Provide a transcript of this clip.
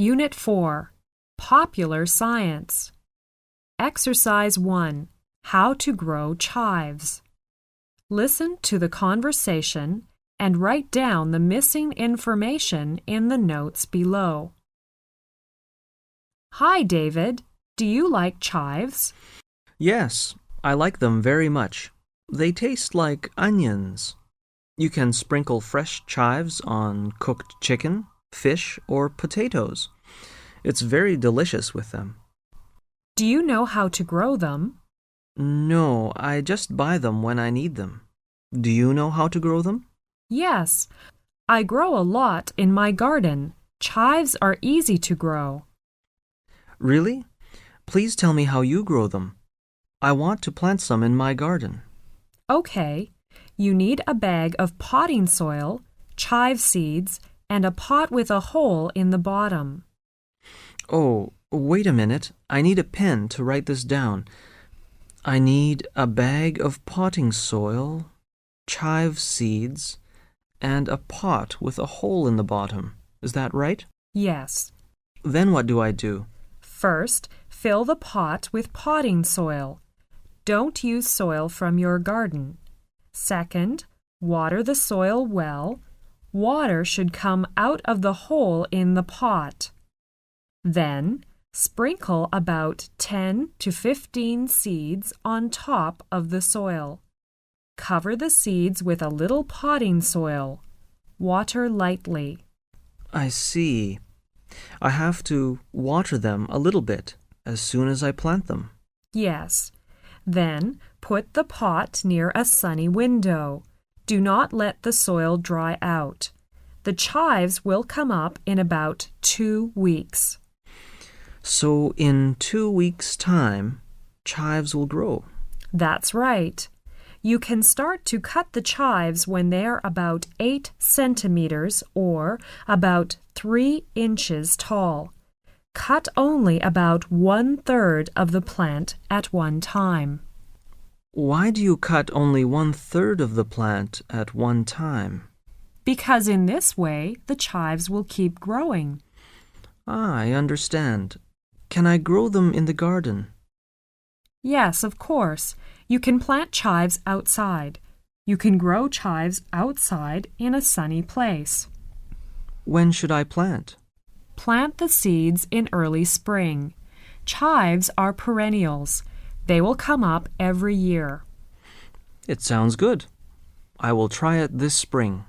Unit 4. Popular Science. Exercise 1. How to grow chives. Listen to the conversation and write down the missing information in the notes below. Hi, David. Do you like chives? Yes, I like them very much. They taste like onions. You can sprinkle fresh chives on cooked chicken, fish, or potatoes. It's very delicious with them. Do you know how to grow them? No, I just buy them when I need them. Do you know how to grow them? Yes, I grow a lot in my garden. Chives are easy to grow. Really? Please tell me how you grow them. I want to plant some in my garden. Okay, you need a bag of potting soil, chive seeds, and a pot with a hole in the bottom. Oh, wait a minute. I need a pen to write this down. I need a bag of potting soil, chive seeds, and a pot with a hole in the bottom. Is that right? Yes. Then what do I do? First, fill the pot with potting soil. Don't use soil from your garden. Second, water the soil well. Water should come out of the hole in the pot. Then, sprinkle about 10 to 15 seeds on top of the soil. Cover the seeds with a little potting soil. Water lightly. I see. I have to water them a little bit as soon as I plant them. Yes. Then, put the pot near a sunny window. Do not let the soil dry out. The chives will come up in about 2 weeks. So in 2 weeks' time, chives will grow. That's right. You can start to cut the chives when they're about 8 centimeters or about 3 inches tall. Cut only about 1/3 of the plant at one time. Why do you cut only 1/3 of the plant at one time? Because in this way, the chives will keep growing. I understand. Can I grow them in the garden? Yes, of course. You can plant chives outside. You can grow chives outside in a sunny place. When should I plant? Plant the seeds in early spring. Chives are perennials. They will come up every year. It sounds good. I will try it this spring.